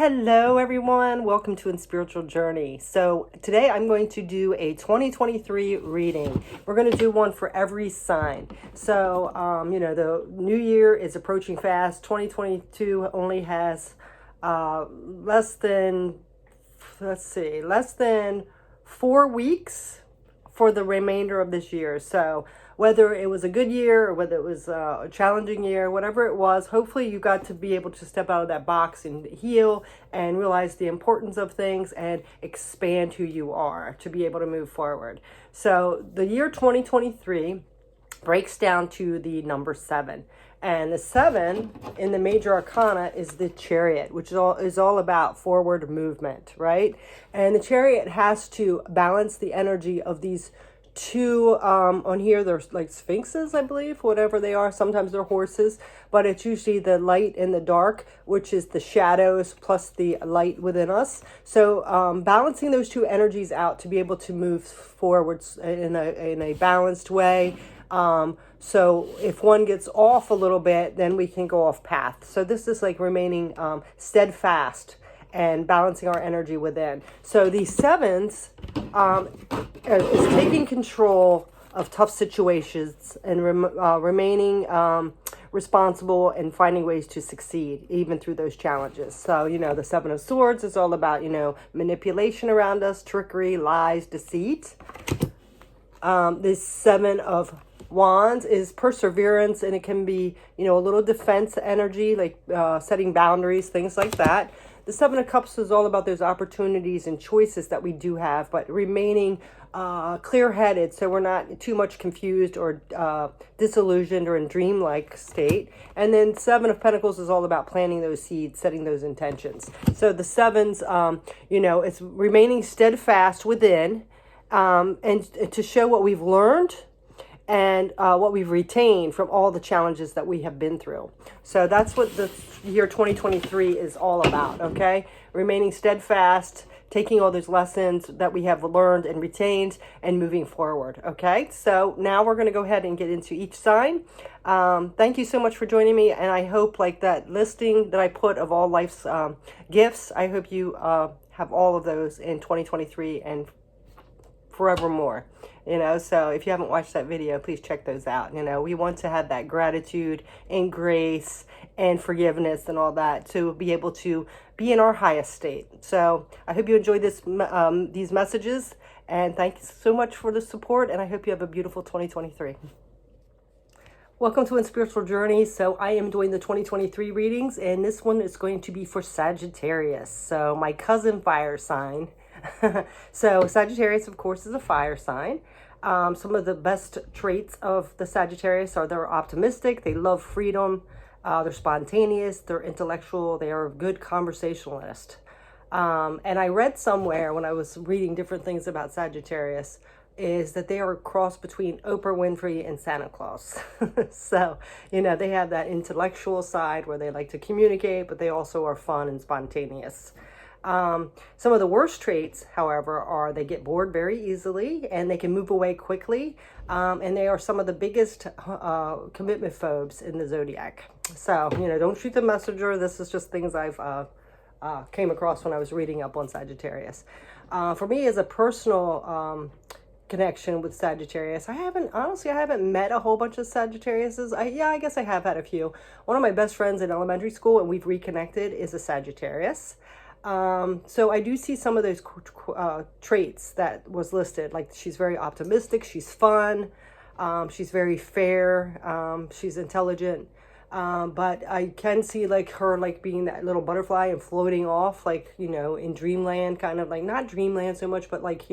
Hello everyone, welcome to In Spiritual Journey. So today I'm going to do a 2023 reading. We're going to do one for every sign. So, the new year is approaching fast. 2022 only has less than 4 weeks for the remainder of this year. So whether it was a good year or whether it was a challenging year, whatever it was, hopefully you got to be able to step out of that box and heal and realize the importance of things and expand who you are to be able to move forward. So the year 2023 breaks down to the number 7. And the 7 in the major arcana is the Chariot, which is all about forward movement, right? And the Chariot has to balance the energy of these two, on here there's like sphinxes, I believe, whatever they are. Sometimes they're horses, but it's usually the light and the dark, which is the shadows plus the light within us. So balancing those two energies out to be able to move forwards in a balanced way. So if one gets off a little bit, then we can go off path. So this is like remaining steadfast and balancing our energy within. So these 7s is taking control of tough situations and remaining responsible and finding ways to succeed even through those challenges. So, the 7 of Swords is all about, manipulation around us, trickery, lies, deceit. This 7 of Wands is perseverance, and it can be, a little defense energy, like setting boundaries, things like that. The 7 of Cups is all about those opportunities and choices that we do have, but remaining clear-headed so we're not too much confused or disillusioned or in dreamlike state. And then 7 of Pentacles is all about planting those seeds, setting those intentions. So the 7s, it's remaining steadfast within, and to show what we've learned and what we've retained from all the challenges that we have been through. So that's what the year 2023 is all about, okay? Remaining steadfast, taking all those lessons that we have learned and retained and moving forward, okay? So now we're going to go ahead and get into each sign. Thank you so much for joining me, and I hope like that listing that I put of all life's gifts, I hope you have all of those in 2023 and forevermore. So if you haven't watched that video, please check those out. We want to have that gratitude and grace and forgiveness and all that to be able to be in our highest state. So I hope you enjoyed these messages, and thank you so much for the support, and I hope you have a beautiful 2023. Welcome to In Spiritual Journey. So I am doing the 2023 readings, and this one is going to be for Sagittarius. So my cousin fire sign. So Sagittarius, of course, is a fire sign. Some of the best traits of the Sagittarius are they're optimistic, they love freedom, they're spontaneous, they're intellectual, they are a good conversationalist. And I read somewhere when I was reading different things about Sagittarius is that they are a cross between Oprah Winfrey and Santa Claus. So, they have that intellectual side where they like to communicate, but they also are fun and spontaneous. Some of the worst traits, however, are they get bored very easily and they can move away quickly. And they are some of the biggest commitment phobes in the zodiac. So, don't shoot the messenger. This is just things I've came across when I was reading up on Sagittarius. For me, as a personal connection with Sagittarius, I haven't met a whole bunch of Sagittariuses. I guess I have had a few. One of my best friends in elementary school, and we've reconnected, is a Sagittarius. So I do see some of those traits that was listed. Like she's very optimistic, she's fun, she's very fair, she's intelligent. But I can see like her like being that little butterfly and floating off like, in dreamland, kind of like not dreamland so much, but like,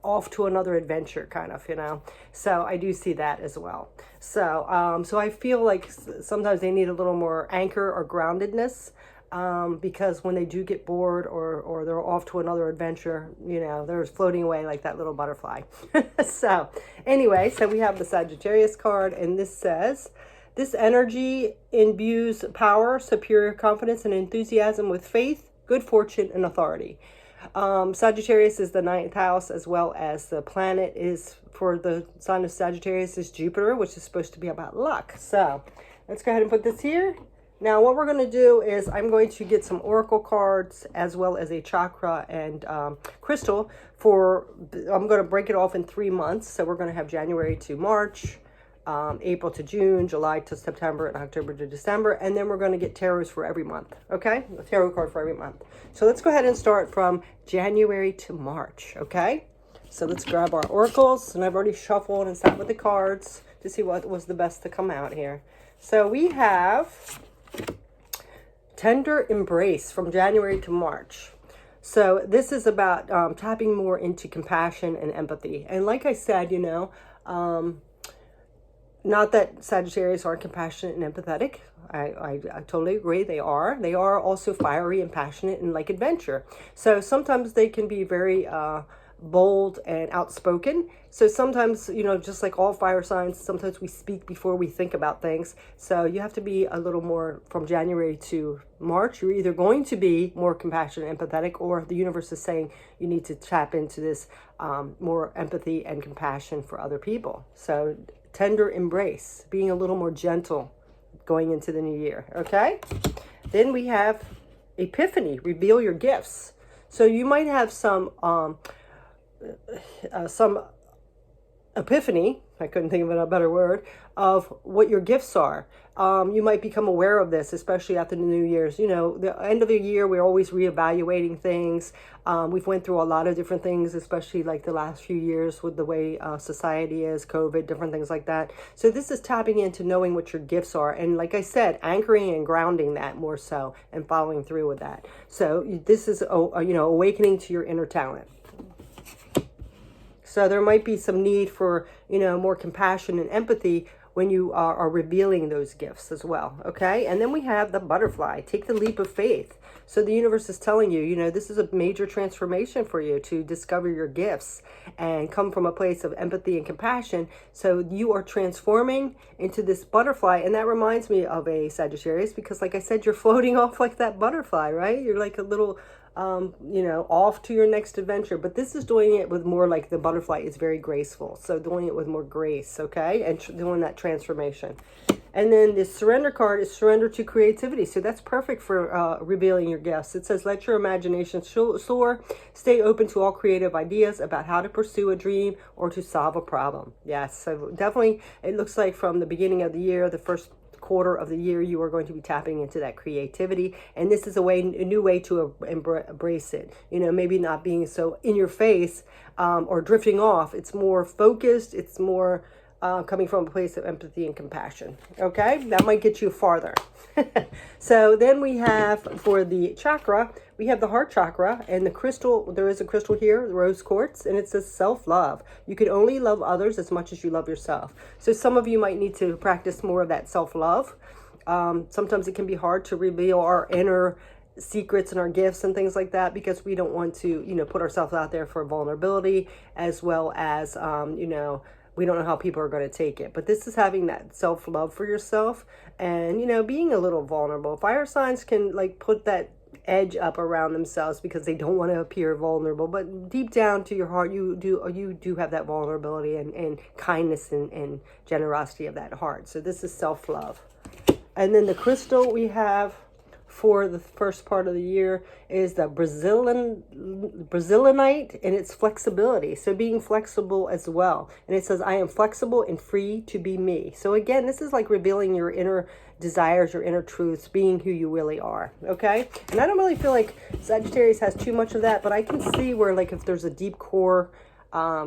off to another adventure kind of, So I do see that as well. So, so I feel like sometimes they need a little more anchor or groundedness. Because when they do get bored or they're off to another adventure, they're floating away like that little butterfly. So anyway, so we have the Sagittarius card, and this says, this energy imbues power, superior confidence, and enthusiasm with faith, good fortune, and authority. Sagittarius is the 9th house, as well as the planet is for the sign of Sagittarius is Jupiter, which is supposed to be about luck. So let's go ahead and put this here. Now what we're going to do is I'm going to get some oracle cards as well as a chakra and crystal for, I'm going to break it off in 3 months. So we're going to have January to March, April to June, July to September, and October to December. And then we're going to get tarots for every month. Okay? A tarot card for every month. So let's go ahead and start from January to March. Okay? So let's grab our oracles. And I've already shuffled and sat with the cards to see what was the best to come out here. So we have Tender Embrace from January to March. So this is about tapping more into compassion and empathy. And like I said, you know, not that Sagittarius aren't compassionate and empathetic. I totally agree. They are. They are also fiery and passionate and like adventure. So sometimes they can be very bold and outspoken. So sometimes, you know, just like all fire signs, sometimes we speak before we think about things. So you have to be a little more from January to March. You're either going to be more compassionate and empathetic, or the universe is saying you need to tap into this more empathy and compassion for other people. So tender embrace, being a little more gentle going into the new year. Okay. Then we have Epiphany, reveal your gifts. So you might have some epiphany, I couldn't think of a better word, of what your gifts are. You might become aware of this, especially after the New Year's. You know, the end of the year, we're always reevaluating things. We've went through a lot of different things, especially like the last few years with the way society is, COVID, different things like that. So this is tapping into knowing what your gifts are. And like I said, anchoring and grounding that more so and following through with that. So this is, you know, awakening to your inner talent. So there might be some need for, you know, more compassion and empathy when you are revealing those gifts as well. Okay. And then we have the butterfly. Take the leap of faith. So the universe is telling you, you know, this is a major transformation for you to discover your gifts and come from a place of empathy and compassion. So you are transforming into this butterfly. And that reminds me of a Sagittarius, because like I said, you're floating off like that butterfly, right? You're like a little you know, off to your next adventure. But this is doing it with more like the butterfly is very graceful. So doing it with more grace, okay? And doing that transformation. And then the surrender card is surrender to creativity. So that's perfect for revealing your gifts. It says, let your imagination soar. Stay open to all creative ideas about how to pursue a dream or to solve a problem. Yes, so definitely it looks like from the beginning of the year, the first quarter of the year, you are going to be tapping into that creativity, and this is a new way to embrace it. You know, maybe not being so in your face or drifting off. It's more focused. It's more coming from a place of empathy and compassion. Okay, that might get you farther. So then we have, for the chakra, we have the heart chakra, and the crystal, there is a crystal here, rose quartz, and it says self-love. You can only love others as much as you love yourself. So some of you might need to practice more of that self-love. Sometimes it can be hard to reveal our inner secrets and our gifts and things like that, because we don't want to, you know, put ourselves out there for vulnerability, as well as, you know, we don't know how people are going to take it. But this is having that self-love for yourself and, you know, being a little vulnerable. Fire signs can like put that edge up around themselves because they don't want to appear vulnerable. But deep down to your heart, you do have that vulnerability and kindness and generosity of that heart. So this is self-love. And then the crystal we have for the first part of the year is the Brazilianite, and it's flexibility. So being flexible as well. And it says, I am flexible and free to be me. So again, this is like revealing your inner desires, your inner truths, being who you really are. Okay. And I don't really feel like Sagittarius has too much of that, but I can see where, like, if there's a deep core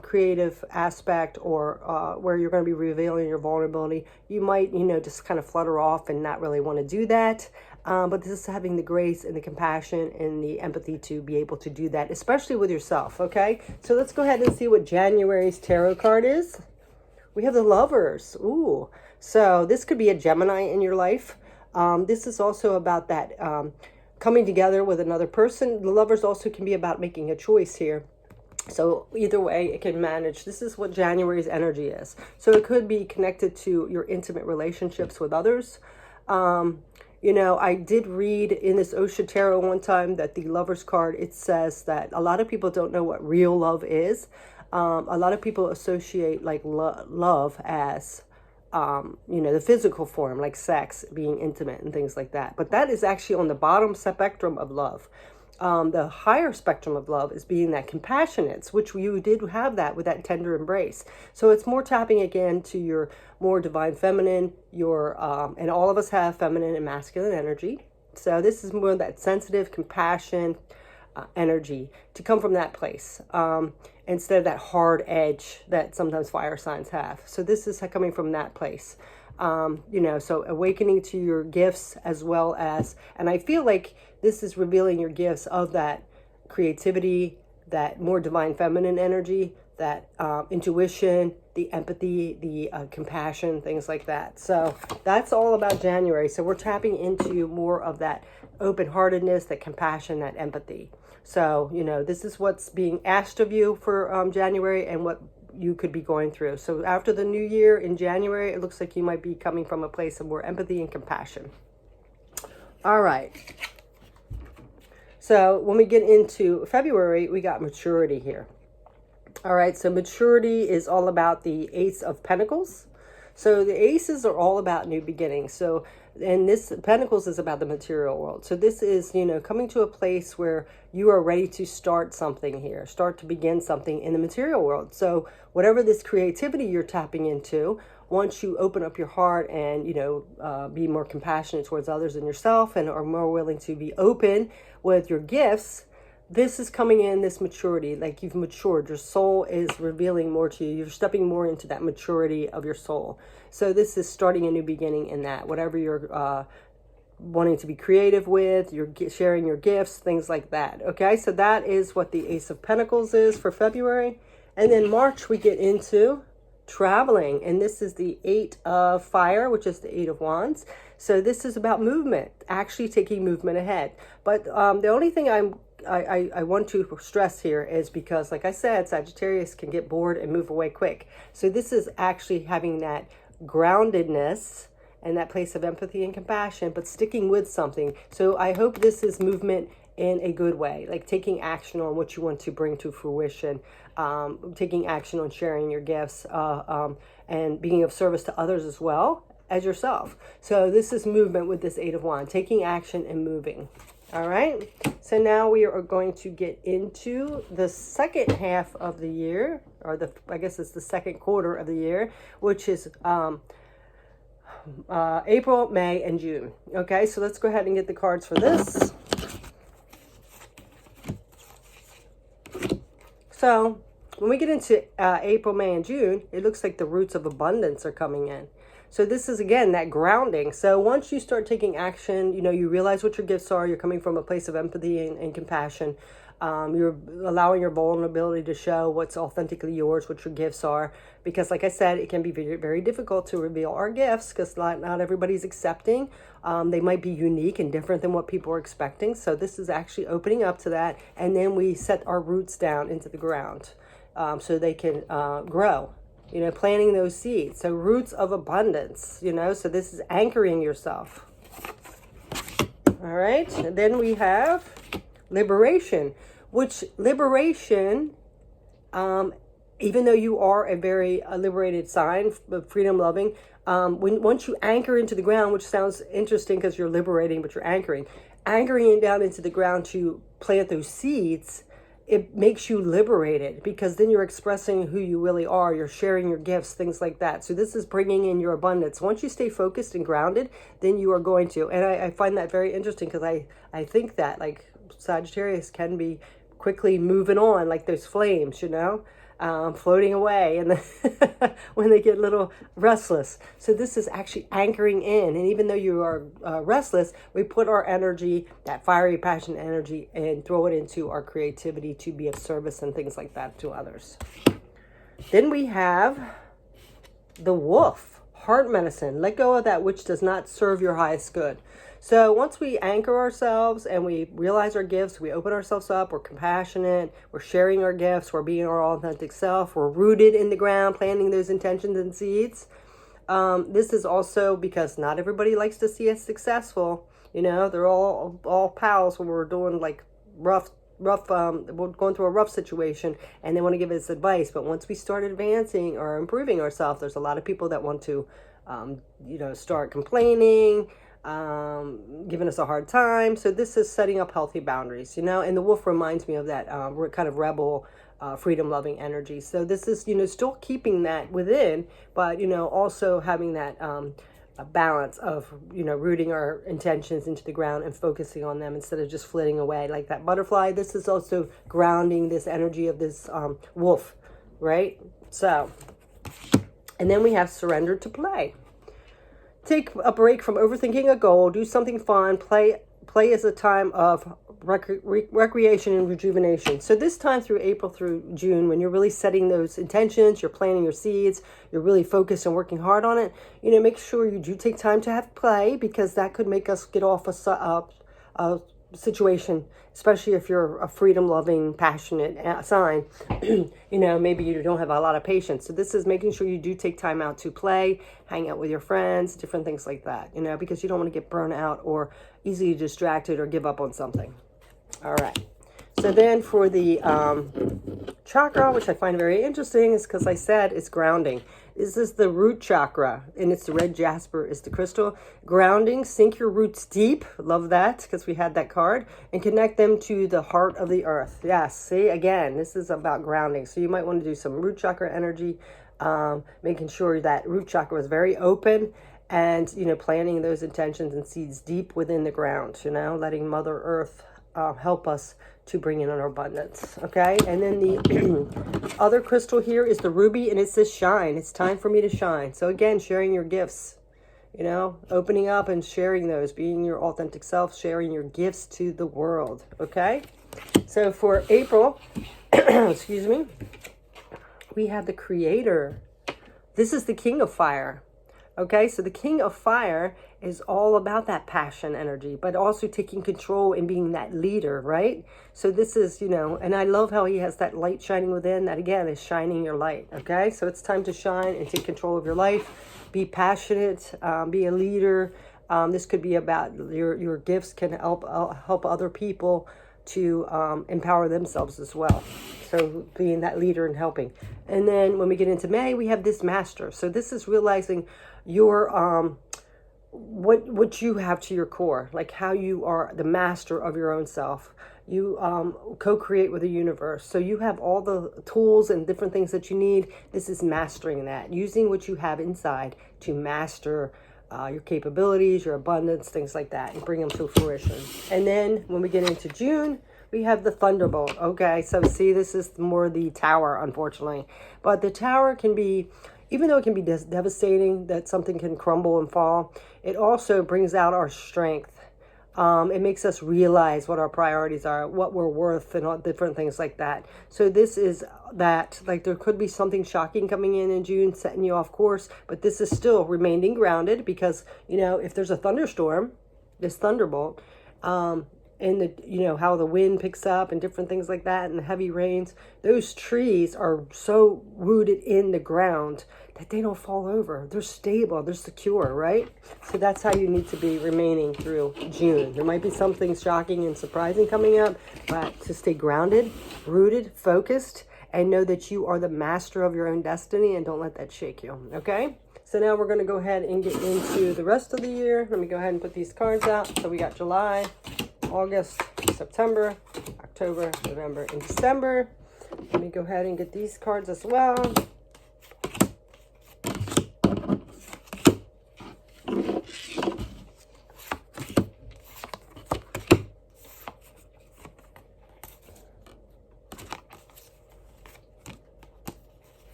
creative aspect, or where you're going to be revealing your vulnerability, you might, you know, just kind of flutter off and not really want to do that. But this is having the grace and the compassion and the empathy to be able to do that, especially with yourself. Okay, so let's go ahead and see what January's tarot card is. We have the Lovers. Ooh, so this could be a Gemini in your life. This is also about that coming together with another person. The Lovers also can be about making a choice here. So either way, it can manage. This is what January's energy is. So it could be connected to your intimate relationships with others. You know, I did read in this Osho Tarot one time that the Lover's card, it says that a lot of people don't know what real love is. A lot of people associate like love as the physical form, like sex, being intimate and things like that. But that is actually on the bottom spectrum of love. The higher spectrum of love is being that compassionate, which you did have that with that tender embrace. So it's more tapping again to your more divine feminine, and all of us have feminine and masculine energy. So this is more that sensitive compassion energy to come from that place, instead of that hard edge that sometimes fire signs have. So this is coming from that place. So awakening to your gifts as well as, and I feel like this is revealing your gifts of that creativity, that more divine feminine energy, that intuition, the empathy, the compassion, things like that. So that's all about January. So we're tapping into more of that open-heartedness, that compassion, that empathy. So, this is what's being asked of you for January and what you could be going through. So after the new year in January, it looks like you might be coming from a place of more empathy and compassion. All right. So when we get into February, we got maturity here. All right. So maturity is all about the Ace of Pentacles. So the aces are all about new beginnings. So, and this Pentacles is about the material world. So this is, coming to a place where you are ready to start something here, start to begin something in the material world. So whatever this creativity you're tapping into, once you open up your heart and, be more compassionate towards others and yourself, and are more willing to be open with your gifts, this is coming in, this maturity, like you've matured. Your soul is revealing more to you. You're stepping more into that maturity of your soul. So this is starting a new beginning in that. Whatever you're wanting to be creative with, you're sharing your gifts, things like that. Okay, so that is what the Ace of Pentacles is for February. And then March, we get into traveling. And this is the Eight of Fire, which is the Eight of Wands. So this is about movement, actually taking movement ahead. But the only thing I want to stress here is because, like I said, Sagittarius can get bored and move away quick. So this is actually having that groundedness and that place of empathy and compassion, but sticking with something. So I hope this is movement in a good way, like taking action on what you want to bring to fruition, taking action on sharing your gifts, and being of service to others as well as yourself. So this is movement with this Eight of Wands, taking action and moving. All right. So now we are going to get into the second half of the year, or I guess it's the second quarter of the year, which is April, May, and June. Okay, so let's go ahead and get the cards for this. So when we get into April, May, and June, it looks like the roots of abundance are coming in. So this is, again, that grounding. So once you start taking action, you realize what your gifts are. You're coming from a place of empathy and compassion. You're allowing your vulnerability to show what's authentically yours, what your gifts are. Because like I said, it can be very, very difficult to reveal our gifts because not everybody's accepting. They might be unique and different than what people are expecting. So this is actually opening up to that. And then we set our roots down into the ground so they can grow. Planting those seeds. So roots of abundance, so this is anchoring yourself. All right. And then we have liberation, which liberation, even though you are a very liberated sign, freedom loving, once you anchor into the ground, which sounds interesting because you're liberating, but you're anchoring it down into the ground to plant those seeds, it makes you liberated because then you're expressing who you really are. You're sharing your gifts, things like that. So this is bringing in your abundance. Once you stay focused and grounded, then you are going to. And I find that very interesting because I think that like Sagittarius can be quickly moving on like those flames, floating away and when they get a little restless. So this is actually anchoring in. And even though you are restless, we put our energy, that fiery passion energy, and throw it into our creativity to be of service and things like that to others. Then we have the Wolf, heart medicine. Let go of that which does not serve your highest good. So once we anchor ourselves and we realize our gifts, we open ourselves up, we're compassionate, we're sharing our gifts, we're being our authentic self, we're rooted in the ground, planting those intentions and seeds. This is also because not everybody likes to see us successful. They're all pals when we're doing like we're going through a rough situation and they want to give us advice. But once we start advancing or improving ourselves, there's a lot of people that want to start complaining, giving us a hard time. So this is setting up healthy boundaries, and the wolf reminds me of that kind of rebel, freedom-loving energy. So this is, still keeping that within, but, also having that a balance of, rooting our intentions into the ground and focusing on them instead of just flitting away like that butterfly. This is also grounding this energy of this wolf, right? So, and then we have surrender to play. Take a break from overthinking a goal. Do something fun. Play is a time of recreation and rejuvenation. So this time through April through June, when you're really setting those intentions, you're planting your seeds, you're really focused and working hard on it, make sure you do take time to have play, because that could make us get off a situation, especially if you're a freedom-loving, passionate sign. Maybe you don't have a lot of patience. So this is making sure you do take time out to play, hang out with your friends, different things like that, because you don't want to get burnt out or easily distracted or give up on something. All right. So then for the chakra, which I find very interesting, is because I said it's grounding. This is the root chakra, and it's the red jasper is the crystal. Grounding, sink your roots deep. Love that, because we had that card. And connect them to the heart of the earth. Yes, see, again, this is about grounding. So you might want to do some root chakra energy, making sure that root chakra is very open, and, planting those intentions and seeds deep within the ground, letting Mother Earth help us to bring in our abundance. Okay. And then the other crystal here is the ruby, and it says shine. It's time for me to shine. So again, sharing your gifts, opening up and sharing those, being your authentic self, sharing your gifts to the world. Okay. So for April, excuse me, we have the Creator. This is the King of Fire. Okay, so the King of Fire is all about that passion energy, but also taking control and being that leader, right? So this is, and I love how he has that light shining within. That again is shining your light. Okay, so it's time to shine and take control of your life. Be passionate, be a leader. This could be about your gifts can help other people to empower themselves as well. So being that leader and helping. And then when we get into May, we have this Master. So this is realizing your what you have to your core, like how you are the master of your own self. You co-create with the universe. So you have all the tools and different things that you need. This is mastering that, using what you have inside to master your capabilities, your abundance, things like that, and bring them to fruition. And then when we get into June, we have the Thunderbolt. Okay, so see, this is more the Tower, unfortunately. But the Tower can be, even though it can be devastating, that something can crumble and fall, it also brings out our strength. It makes us realize what our priorities are, what we're worth, and all different things like that. So this is that, like, there could be something shocking coming in June, setting you off course, but this is still remaining grounded, because, if there's a thunderstorm, this thunderbolt, and the how the wind picks up and different things like that, and the heavy rains, those trees are so rooted in the ground that they don't fall over. They're stable, they're secure, right? So that's how you need to be remaining through June. There might be something shocking and surprising coming up, but to stay grounded, rooted, focused, and know that you are the master of your own destiny, and don't let that shake you. Okay, so now we're going to go ahead and get into the rest of the year. Let me go ahead and put these cards out. So we got July, August, September, October, November, and December. Let me go ahead and get these cards as well.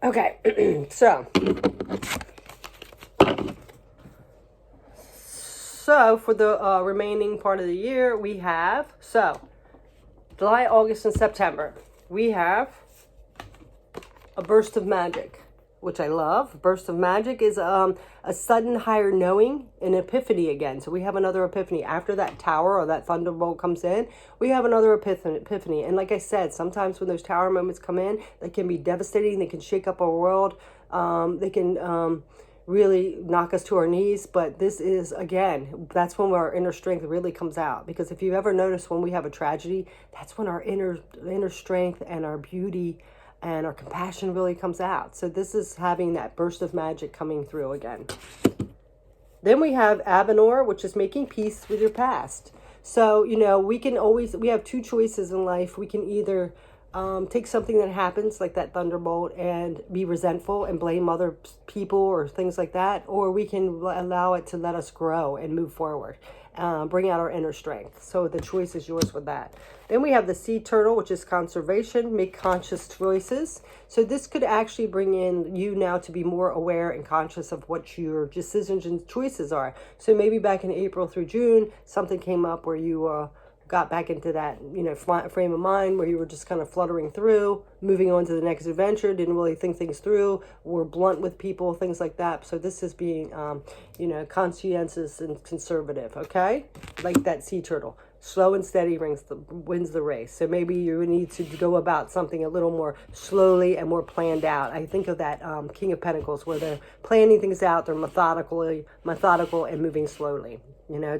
Okay, so for the remaining part of the year, we have, July, August, and September, we have a burst of magic, which I love. Burst of magic is a sudden higher knowing, an epiphany again. So we have another epiphany. After that tower or that thunderbolt comes in, we have another epiphany. And like I said, sometimes when those tower moments come in, they can be devastating. They can shake up our world. They can really knock us to our knees. But this is, again, that's when our inner strength really comes out. Because if you've ever noticed when we have a tragedy, that's when our inner strength and our beauty and our compassion really comes out. So this is having that burst of magic coming through again. Then we have Avenor, which is making peace with your past. So, we have two choices in life. We can either take something that happens, like that thunderbolt, and be resentful and blame other people or things like that, or we can allow it to let us grow and move forward, bring out our inner strength. So the choice is yours with that. Then we have the sea turtle, which is conservation, make conscious choices. So this could actually bring in you now to be more aware and conscious of what your decisions and choices are. So maybe back in April through June, something came up where you got back into that, frame of mind where you were just kind of fluttering through, moving on to the next adventure, didn't really think things through, were blunt with people, things like that. So this is being, conscientious and conservative, okay? Like that sea turtle. Slow and steady wins the race. So maybe you need to go about something a little more slowly and more planned out. I think of that King of Pentacles, where they're planning things out, they're methodical and moving slowly,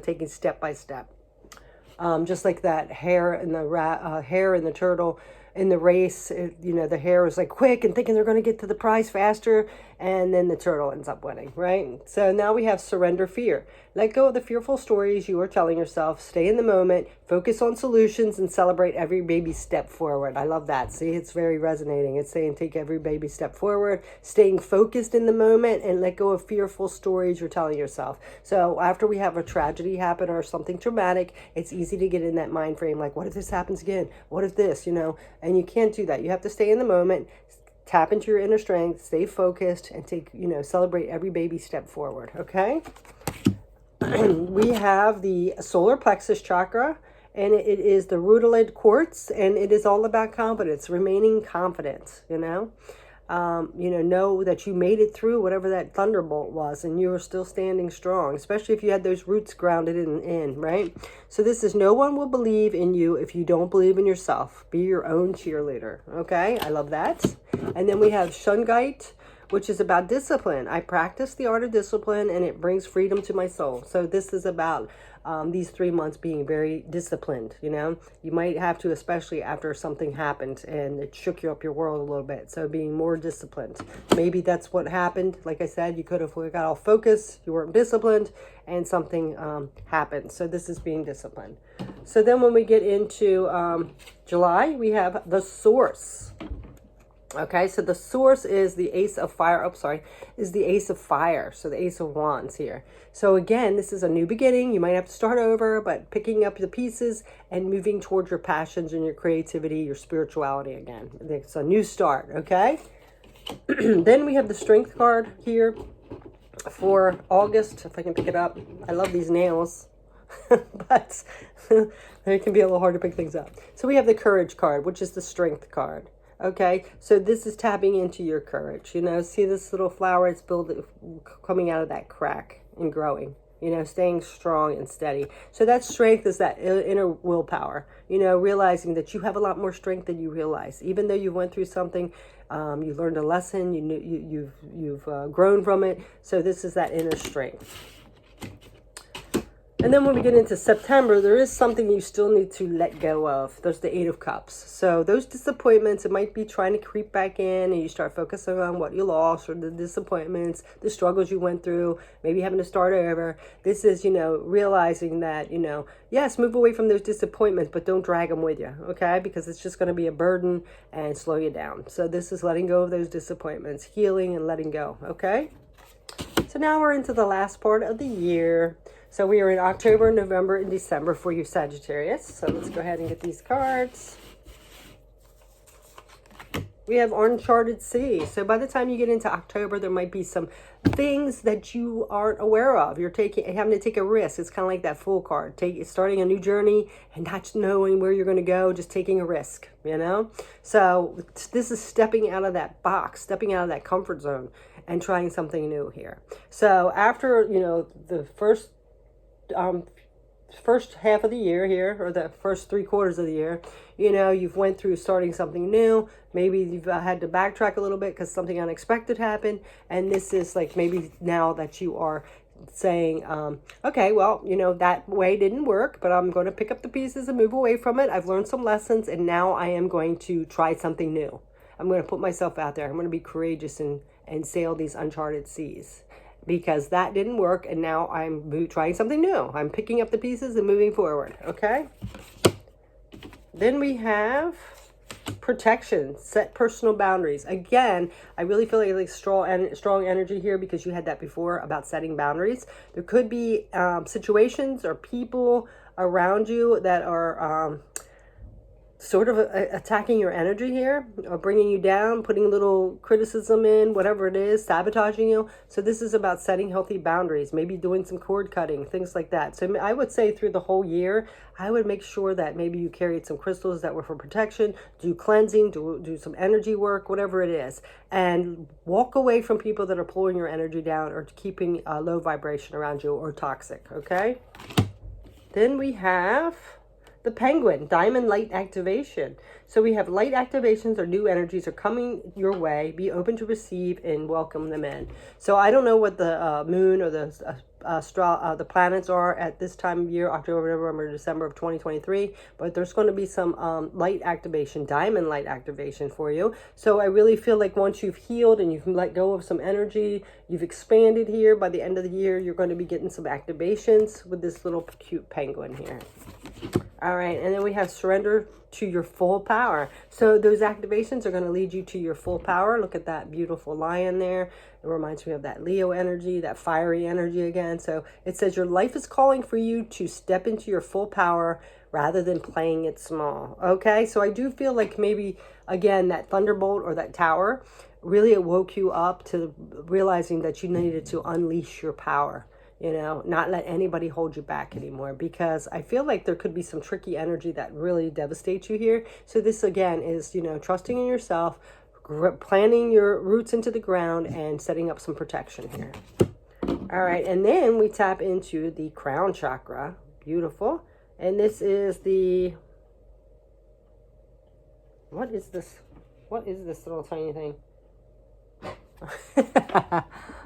taking step by step. Just like that hare and the turtle in the race, the hare is like quick and thinking they're going to get to the prize faster, and then the turtle ends up winning, right? So now we have surrender fear. Let go of the fearful stories you are telling yourself. Stay in the moment, focus on solutions, and celebrate every baby step forward. I love that. See, it's very resonating. It's saying take every baby step forward, staying focused in the moment, and let go of fearful stories you're telling yourself. So after we have a tragedy happen or something traumatic, it's easy to get in that mind frame, like, what if this happens again? What if this, And you can't do that. You have to stay in the moment, tap into your inner strength, stay focused, and celebrate every baby step forward, okay? We have the solar plexus chakra, and it is the rudolite quartz, and it is all about confidence, remaining confident, know that you made it through whatever that thunderbolt was, and you are still standing strong, especially if you had those roots grounded in, right? So this is, no one will believe in you if you don't believe in yourself. Be your own cheerleader, okay? I love that. And then we have shungite, which is about discipline. I practice the art of discipline, and it brings freedom to my soul. So this is about these 3 months being very disciplined. You might have to, especially after something happened and it shook you up your world a little bit. So being more disciplined. Maybe that's what happened. Like I said, you could have got off focus, you weren't disciplined, and something happened. So this is being disciplined. So then when we get into July, we have the source. Okay, so the source is the ace of fire. Is the ace of fire. So the ace of wands here. So again, this is a new beginning. You might have to start over, but picking up the pieces and moving towards your passions and your creativity, your spirituality again. It's a new start, okay? Then we have the strength card here for August, if I can pick it up. I love these nails, but it can be a little hard to pick things up. So we have the courage card, which is the strength card. Okay, so this is tapping into your courage. See this little flower? It's coming out of that crack and growing. Staying strong and steady. So that strength is that inner willpower. Realizing that you have a lot more strength than you realize. Even though you went through something, you learned a lesson. You've grown from it. So this is that inner strength. And then when we get into September, there is something you still need to let go of. There's the Eight of Cups. So those disappointments, it might be trying to creep back in, and you start focusing on what you lost, or the disappointments, the struggles you went through, maybe having to start over. This is, realizing that, yes, move away from those disappointments, but don't drag them with you, okay? Because it's just going to be a burden and slow you down. So this is letting go of those disappointments, healing and letting go, okay? So now we're into the last part of the year. So we are in October, November, and December for you Sagittarius. So let's go ahead and get these cards. We have Uncharted Sea. So by the time you get into October, there might be some things that you aren't aware of. You're having to take a risk. It's kind of like that Fool card. Starting a new journey and not knowing where you're going to go, just taking a risk, So this is stepping out of that box, stepping out of that comfort zone and trying something new here. So after, the first half of the year here, or the first 3 quarters of the year, you've went through starting something new. Maybe you've had to backtrack a little bit because something unexpected happened. And this is like maybe now that you are saying, okay, well, that way didn't work, but I'm going to pick up the pieces and move away from it. I've learned some lessons, and now I am going to try something new. I'm going to put myself out there. I'm going to be courageous and sail these uncharted seas. Because that didn't work, and now I'm trying something new. I'm picking up the pieces and moving forward, okay? Then we have protection, set personal boundaries. Again, I really feel like strong energy here because you had that before about setting boundaries. There could be situations or people around you that are sort of attacking your energy here, or bringing you down, putting a little criticism in, whatever it is, sabotaging you. So this is about setting healthy boundaries, maybe doing some cord cutting, things like that. So I would say through the whole year, I would make sure that maybe you carried some crystals that were for protection, do cleansing, do some energy work, whatever it is, and walk away from people that are pulling your energy down or keeping a low vibration around you or toxic, okay? Then we have the Penguin, Diamond Light Activation. So we have light activations or new energies are coming your way. Be open to receive and welcome them in. So I don't know what the moon or the planets are at this time of year, October, November, December of 2023, but there's going to be some light activation, diamond light activation for you. So I really feel like once you've healed and you've let go of some energy, you've expanded here, by the end of the year, you're going to be getting some activations with this little cute penguin here. All right, and then we have surrender to your full power. So those activations are going to lead you to your full power. Look at that beautiful lion there. It reminds me of that Leo energy, that fiery energy again. So it says your life is calling for you to step into your full power rather than playing it small. Okay, so I do feel like maybe, again, that thunderbolt or that tower really awoke you up to realizing that you needed to unleash your power. You know, not let anybody hold you back anymore, because I feel like there could be some tricky energy that really devastates you here. So this again is, you know, trusting in yourself, planting your roots into the ground and setting up some protection here. All right. And then we tap into the crown chakra. Beautiful. And this is the, what is this? What is this little tiny thing?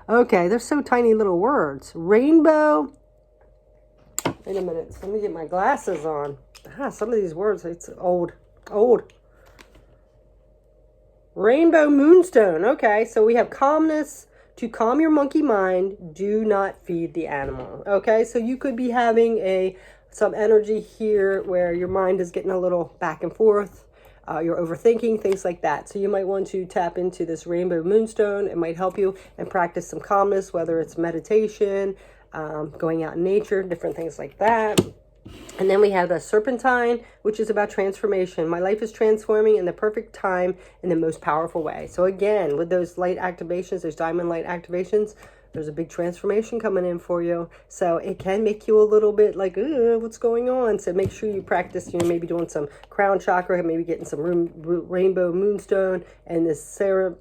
Okay, they're so tiny little words. Rainbow. Wait a minute. Let me get my glasses on. Some of these words, it's old. Rainbow moonstone. Okay, so we have calmness. To calm your monkey mind, do not feed the animal. Okay, so you could be having some energy here where your mind is getting a little back and forth. You're overthinking, things like that. So you might want to tap into this rainbow moonstone. It might help you and practice some calmness, whether it's meditation, going out in nature, different things like that. And then we have the serpentine, which is about transformation. My life is transforming in the perfect time in the most powerful way. So again, with those light activations, those diamond light activations, there's a big transformation coming in for you. So it can make you a little bit like, what's going on? So make sure you practice, you know, maybe doing some crown chakra, maybe getting some rainbow moonstone and this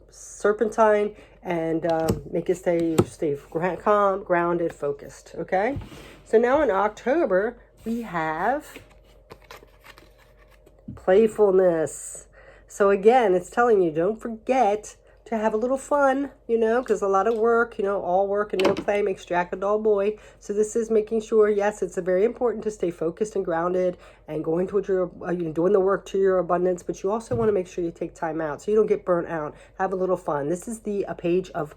serpentine, and make it stay calm, grounded, focused. Okay. So now in October, we have playfulness. So again, it's telling you, don't forget to have a little fun, you know, because a lot of work, you know, all work and no play makes Jack a dull boy. So this is making sure, yes, it's very important to stay focused and grounded and going towards your, doing the work to your abundance, but you also want to make sure you take time out so you don't get burnt out. Have a little fun. This is the page of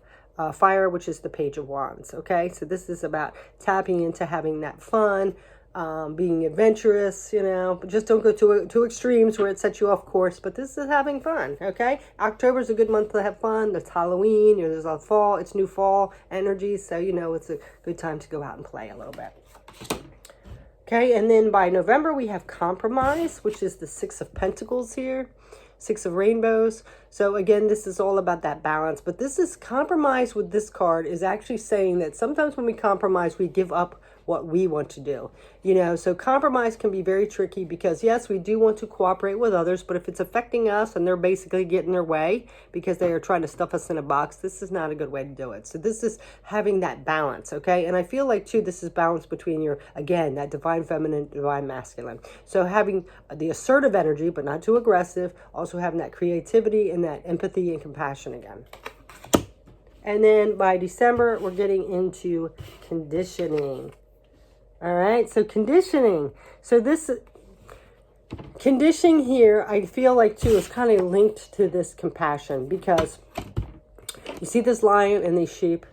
fire, which is the page of wands. Okay, so this is about tapping into having that fun, being adventurous, you know, but just don't go to extremes where it sets you off course. But this is having fun, okay? October is a good month to have fun. There's Halloween, you know, there's a fall, it's new fall energy, so you know it's a good time to go out and play a little bit. Okay, and then by November we have compromise, which is the Six of Pentacles here. Six of Rainbows. So again, this is all about that balance, but this is compromise with this card is actually saying that sometimes when we compromise, we give up what we want to do, you know. So compromise can be very tricky because yes, we do want to cooperate with others, but if it's affecting us and they're basically getting their way because they are trying to stuff us in a box, this is not a good way to do it. So this is having that balance, okay? And I feel like too, this is balance between your, again, that divine feminine, divine masculine. So having the assertive energy, but not too aggressive, also having that creativity and that empathy and compassion again. And then by December, we're getting into conditioning. All right, so conditioning. So this, Conditioning here, I feel like too, is kind of linked to this compassion, because you see this lion and these sheep.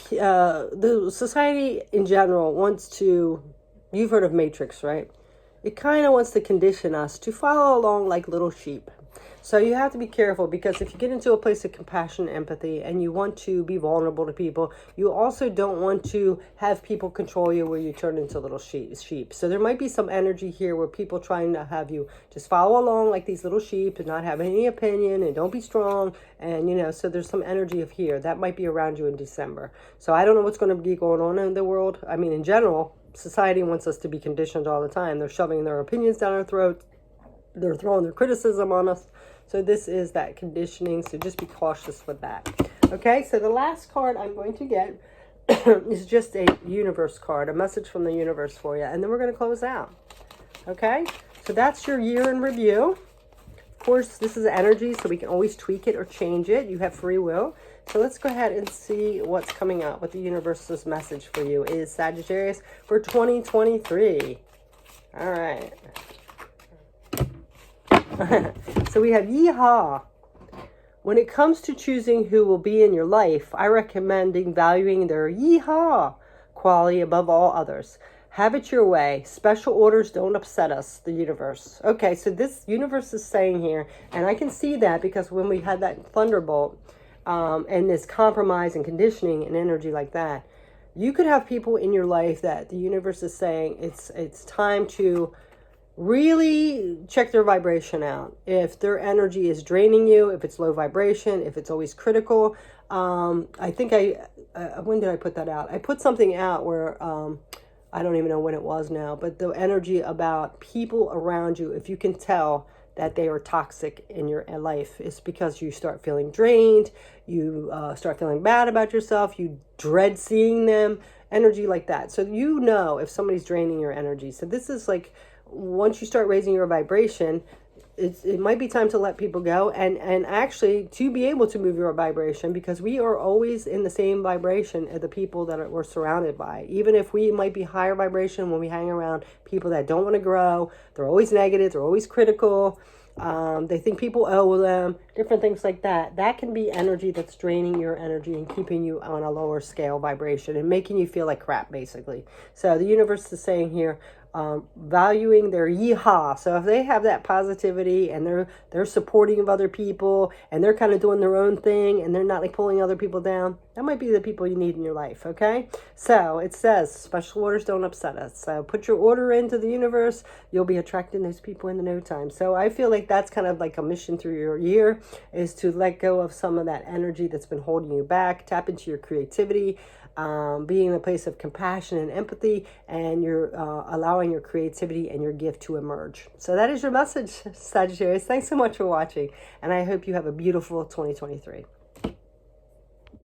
The society in general wants to, you've heard of Matrix, right? It kind of wants to condition us to follow along like little sheep. So you have to be careful, because if you get into a place of compassion and empathy and you want to be vulnerable to people, you also don't want to have people control you where you turn into little sheep. So there might be some energy here where people trying to have you just follow along like these little sheep and not have any opinion and don't be strong. And, so there's some energy of here that might be around you in December. So I don't know what's going to be going on in the world. I mean, in general, society wants us to be conditioned all the time. They're shoving their opinions down our throats. They're throwing their criticism on us. So this is that conditioning. So just be cautious with that. Okay, so the last card I'm going to get is just a universe card, a message from the universe for you. And then we're going to close out. Okay, so that's your year in review. Of course, this is energy, so we can always tweak it or change it. You have free will. So let's go ahead and see what's coming up. What the universe's message for you is, Sagittarius, for 2023. All right. So we have yeehaw. When it comes to choosing who will be in your life, I recommend valuing their yeehaw quality above all others. Have it your way. Special orders don't upset us, the universe. Okay, so this universe is saying here, and I can see that because when we had that thunderbolt and this compromise and conditioning and energy like that, you could have people in your life that the universe is saying it's time to really check their vibration out. If their energy is draining you, if it's low vibration, if it's always critical. I think when did I put that out? I put something out where, I don't even know when it was now, but the energy about people around you, if you can tell that they are toxic in your life, it's because you start feeling drained, you start feeling bad about yourself, you dread seeing them, energy like that. So if somebody's draining your energy. So this is like, once you start raising your vibration, it might be time to let people go and actually to be able to move your vibration, because we are always in the same vibration as the people that we're surrounded by. Even if we might be higher vibration, when we hang around people that don't want to grow, they're always negative, they're always critical, they think people owe them, different things like that. That can be energy that's draining your energy and keeping you on a lower scale vibration and making you feel like crap, basically. So the universe is saying here, valuing their yeehaw. So if they have that positivity and they're supporting of other people and they're kind of doing their own thing and they're not like pulling other people down, that might be the people you need in your life. Okay, so it says special orders don't upset us. So put your order into the universe, you'll be attracting those people in no time. So I feel like that's kind of like a mission through your year, is to let go of some of that energy that's been holding you back, tap into your creativity, being in a place of compassion and empathy, and you're allowing your creativity and your gift to emerge. So that is your message, Sagittarius. Thanks so much for watching, and I hope you have a beautiful 2023.